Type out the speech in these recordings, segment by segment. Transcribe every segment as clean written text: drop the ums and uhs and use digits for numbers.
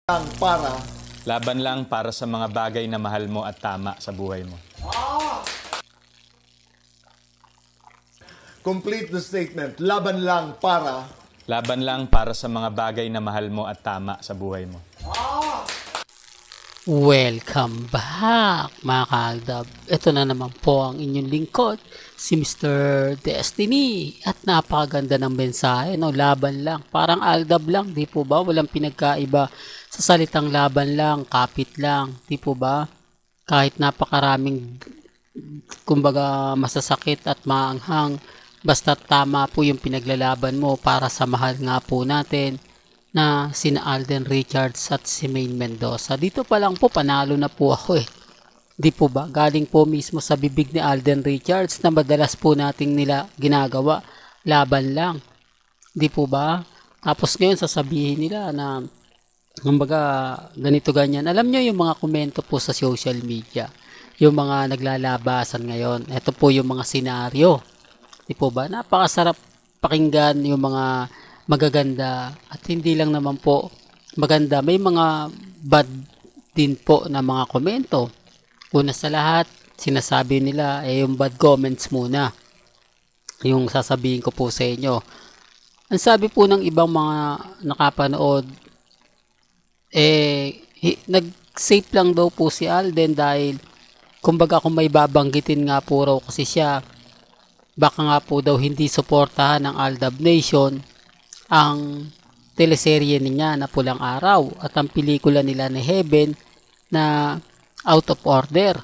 lang para Laban lang para sa mga bagay na mahal mo at tama sa buhay mo. complete the statement. Laban lang para Laban lang para sa mga bagay na mahal mo at tama sa buhay mo. Welcome back mga kaaldab. Ito na naman po ang inyong lingkod, si Mr. Destiny. At napakaganda ng mensahe, no? Laban lang, parang aldab lang, di po ba? Walang pinagkaiba sa salitang laban lang, kapit lang, di po ba? Kahit napakaraming, kumbaga, masasakit at maanghang, basta tama po yung pinaglalaban mo para sa mahal nga po natin na sina Alden Richards at si Maine Mendoza. Dito pa lang po panalo na po ako eh. Di po ba? Galing po mismo sa bibig ni Alden Richards na madalas po nating nila ginagawa. Laban lang. Di po ba? Tapos ngayon sasabihin nila na kumbaga ganito ganyan. Alam nyo yung mga komento po sa social media. Yung mga naglalabasan ngayon. Ito po yung mga senaryo. Di po ba? Napakasarap pakinggan yung mga magaganda at hindi lang naman po maganda, may mga bad din po na mga komento. Una sa lahat, sinasabi nila yung bad comments muna yung sasabihin ko po sa inyo. Ang sabi po ng ibang mga nakapanood nag-safe lang daw po si Alden dahil kumbaga kung may babanggitin nga po raw kasi siya, baka nga po daw hindi suportahan ng Aldab Nation ang teleserye niya na Pulang Araw at ang pelikula nila ni Heaven na Out of Order.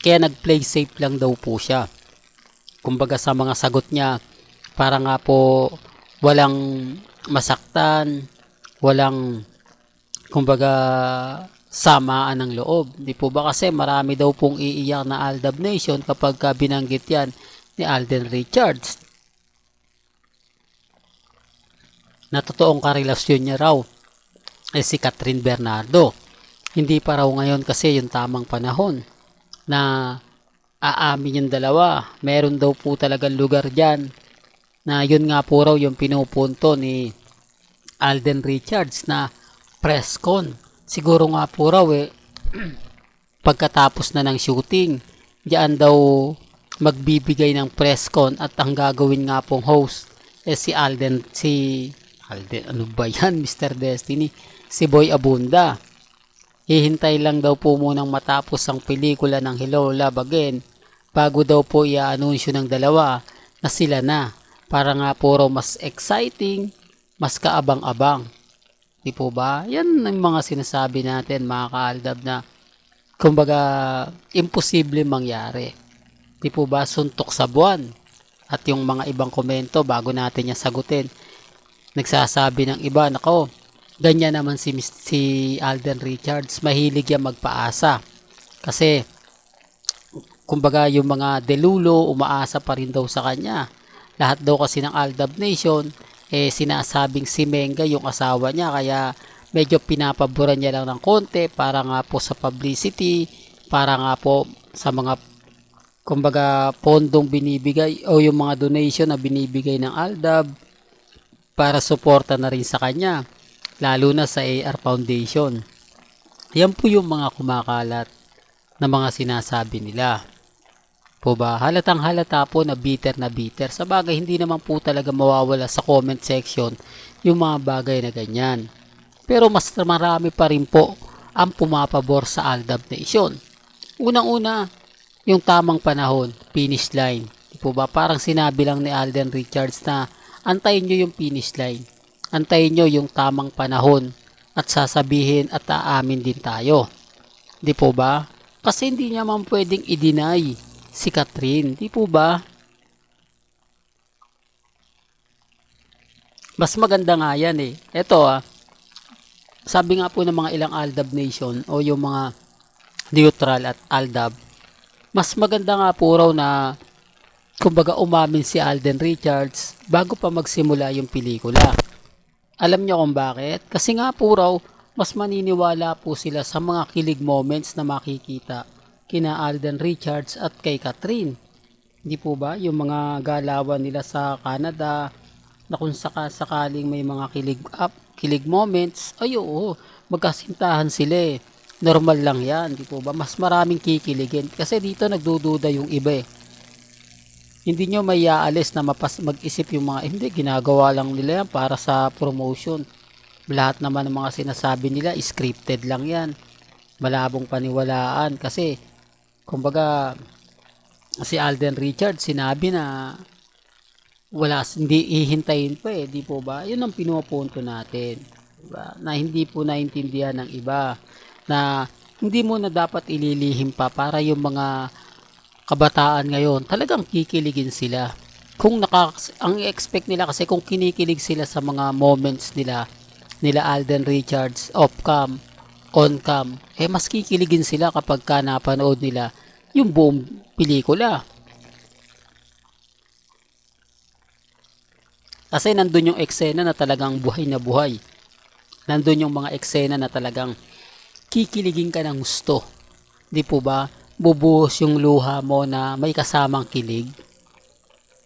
Kaya nag-play safe lang daw po siya. Kumbaga sa mga sagot niya, para nga po walang masaktan, walang kumbaga samaan ng loob. Di po ba kasi marami daw pong iiyak na Aldab Nation kapag binanggit yan ni Alden Richards na totoong karelasyon niya raw si Catherine Bernardo. Hindi pa raw ngayon kasi yung tamang panahon na aamin yung dalawa. Meron daw po talagang lugar dyan na yun nga po raw yung pinupunto ni Alden Richards na press con. Siguro nga po raw pagkatapos na ng shooting, diyan daw magbibigay ng press con at ang gagawin nga pong host si Alden, ano ba yan, Mr. Destiny? Si Boy Abunda. Hihintay lang daw po munang matapos ang pelikula ng Hello Love Again bago daw po i-anunsyo ng dalawa na sila na, para nga po raw mas exciting, mas kaabang-abang. Di po ba? Yan ang mga sinasabi natin mga kaaldab na kumbaga imposible mangyari. Di po ba? Suntok sa buwan. At yung mga ibang komento bago natin yan sagutin, nagsasabi ng iba, nako, ganyan naman si Alden Richards, mahilig yan magpaasa. Kasi kumbaga yung mga delulo, umaasa pa rin daw sa kanya. Lahat daw kasi ng Aldab Nation sinasabing si Menga yung asawa niya, kaya medyo pinapaboran niya lang ng konti para nga po sa publicity, para nga po sa mga kumbaga pondong binibigay o yung mga donation na binibigay ng Aldab para suporta na rin sa kanya, lalo na sa AR Foundation. Yan po yung mga kumakalat na mga sinasabi nila. Po ba? Halatang halata po na bitter na bitter. Sa bagay, hindi naman po talaga mawawala sa comment section yung mga bagay na ganyan. Pero mas marami pa rin po ang pumapabor sa Aldab Nation. Unang-una, yung tamang panahon, finish line. Di po ba? Parang sinabi lang ni Alden Richards na antayin nyo yung finish line. Antayin nyo yung tamang panahon at sasabihin at aamin din tayo. Di po ba? Kasi hindi niya man pwedeng i-deny si Catherine. Di po ba? Mas maganda nga yan eh. Ito sabi nga po ng mga ilang Aldab Nation o yung mga neutral at Aldab, mas maganda nga po raw na kumbaga umamin si Alden Richards bago pa magsimula yung pelikula. Alam nyo kung bakit? Kasi nga po raw, mas maniniwala po sila sa mga kilig moments na makikita kina Alden Richards at kay Catherine. Hindi po ba? Yung mga galawan nila sa Canada, na kung sakaling may mga kilig moments, ay oo, magkasintahan sila eh. Normal lang yan, di po ba? Mas maraming kikiligin. Kasi dito nagdududa yung iba eh. Hindi nyo may aalis na mag-isip yung mga, hindi, ginagawa lang nila yan para sa promotion. Lahat naman ng mga sinasabi nila, scripted lang yan. Malabong paniwalaan. Kasi, kumbaga, si Alden Richards sinabi na hindi hihintayin pa eh, di po ba? Yun ang pinupunto natin. Diba? Na hindi po naintindihan ng iba. Na hindi mo na dapat ililihim pa para yung mga kabataan ngayon talagang kikiligin sila. Ang expect nila kasi kung kinikilig sila sa mga moments nila Alden Richards off-cam, on-cam, mas kikiligin sila kapag napanood nila yung buong pelikula. Kasi nandun yung eksena na talagang buhay na buhay. Nandun yung mga eksena na talagang kikiligin ka ng gusto. Di po ba? Bubuhos yung luha mo na may kasamang kilig.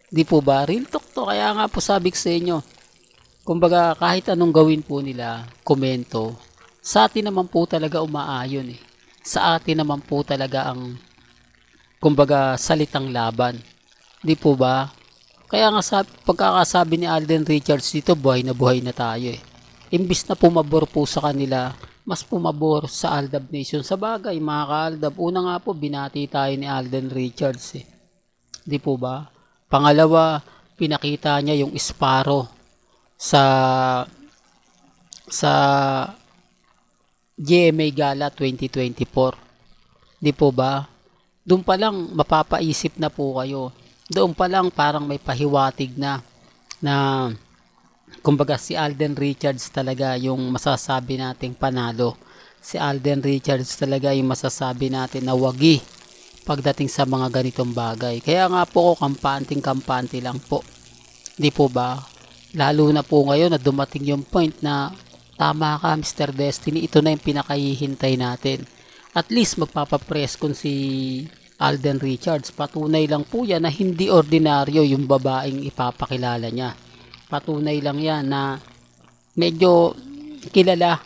Di po ba? Real talk to. Kaya nga po sabi ko sa inyo, kumbaga kahit anong gawin po nila, komento, sa atin naman po talaga umaayon eh. Sa atin naman po talaga ang kumbaga salitang laban. Di po ba? Kaya nga pagkakasabi ni Alden Richards dito, buhay na tayo eh. Imbis na pumabor po sa kanila, mas pumabor sa Aldab Nation. Sa bagay, mga ka-Aldab, una nga po, binati tayo ni Alden Richards eh. Di po ba? Pangalawa, pinakita niya yung Sparrow sa GMA Gala 2024. Di po ba? Doon pa lang mapapaisip na po kayo. Doon pa lang parang may pahiwatig na kumbaga si Alden Richards talaga yung masasabi nating panalo. Si Alden Richards talaga yung masasabi natin na wagi pagdating sa mga ganitong bagay. Kaya nga po ko kampante lang po. Di po ba? Lalo na po ngayon na dumating yung point na tama ka Mr. Destiny, ito na yung pinakahihintay natin. At least magpapapress kung si Alden Richards, patunay lang po yan na hindi ordinaryo yung babaeng ipapakilala niya. Patunay lang yan na medyo kilala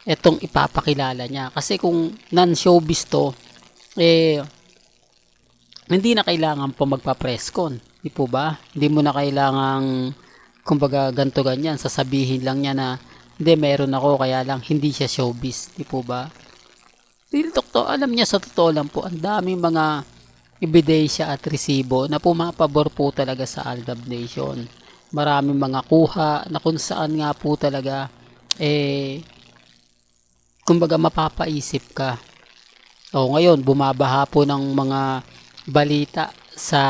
itong ipapakilala niya. Kasi kung non-showbiz to, hindi na kailangan po magpa-press con. Di po ba? Hindi mo na kailangan kumbaga ganto ganyan. Sasabihin lang niya na hindi, meron ako kaya lang hindi siya showbiz. Di po ba? Real talk to, alam niya sa totoo lang po, ang daming mga ebidensya at resibo na pumapabor po talaga sa Aldab Nation. Maraming mga kuha na kung saan nga po talaga kumbaga mapapaisip ka. O ngayon, bumabaha po ng mga balita sa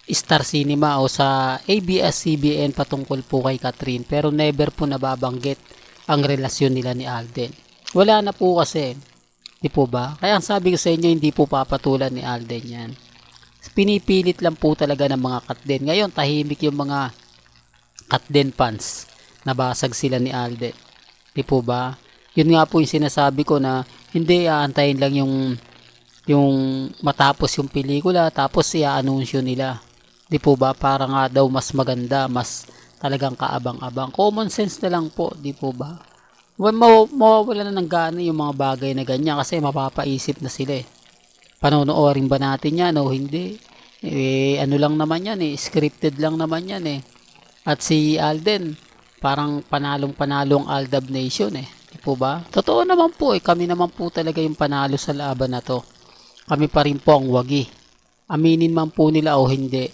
Star Cinema o sa ABS-CBN patungkol po kay Catherine, pero never po nababanggit ang relasyon nila ni Alden. Wala na po kasi, di po ba? Kaya sabi ko sa inyo, hindi po papatulan ni Alden yan. Pinipilit lang po talaga ng mga Katden. Ngayon, tahimik yung mga Katden fans. Nabasag sila ni Alden. Di po ba? Yun nga po yung sinasabi ko na hindi aantayin lang yung matapos yung pelikula tapos i-anunsyo nila. Di po ba? Para nga daw mas maganda, mas talagang kaabang-abang. Common sense na lang po, di po ba? Mawawala na ng gana yung mga bagay na ganyan kasi mapapaisip na sila eh. Panonoorin ba natin yan o hindi? Ano lang naman yan eh, scripted lang naman yan eh. At si Alden, parang panalong-panalong Aldab Nation eh. Di po ba? Totoo naman po eh, kami naman po talaga yung panalo sa laban na to. Kami pa rin po ang wagi. Aminin man po nila o hindi,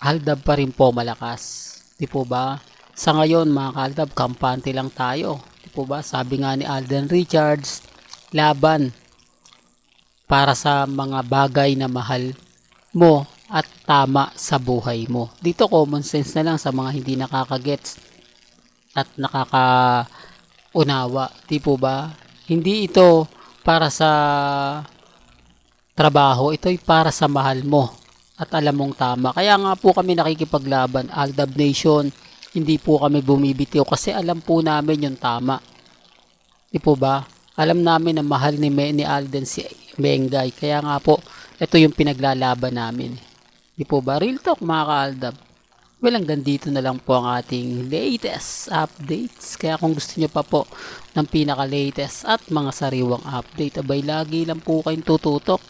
Aldab pa rin po malakas. Di po ba? Sa ngayon mga ka-Aldab, kampante lang tayo. Po ba? Sabi nga ni Alden Richards, laban para sa mga bagay na mahal mo at tama sa buhay mo. Dito common sense na lang sa mga hindi nakakagets at nakakaunawa. Di po ba? Hindi ito para sa trabaho, ito ay para sa mahal mo at alam mong tama. Kaya nga po kami nakikipaglaban, Aldab Nation. Hindi po kami bumibitiw kasi alam po namin yung tama. Di po ba? Alam namin na mahal ni Alden si Mengay. Kaya nga po, ito yung pinaglalaban namin. Di po ba? Real talk mga ka-Aldab. Well, hanggang dito na lang po ang ating latest updates. Kaya kung gusto nyo pa po ng pinaka-latest at mga sariwang update, abay lagi lang po kayong tututok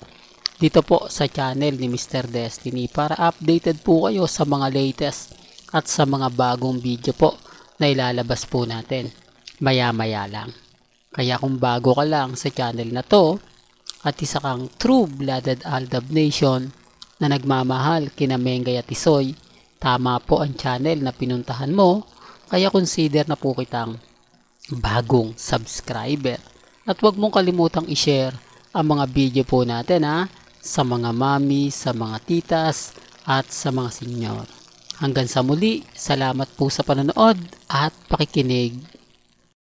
dito po sa channel ni Mr. Destiny para updated po kayo sa mga latest at sa mga bagong video po na ilalabas po natin maya-maya lang. Kaya kung bago ka lang sa channel na to at isa kang true-blooded Aldab Nation na nagmamahal kina Mengay at Isoy, tama po ang channel na pinuntahan mo, kaya consider na po kitang bagong subscriber. At huwag mong kalimutang i-share ang mga video po natin sa mga mami, sa mga titas, at sa mga senyor. Hanggang sa muli, salamat po sa panonood at pakikinig.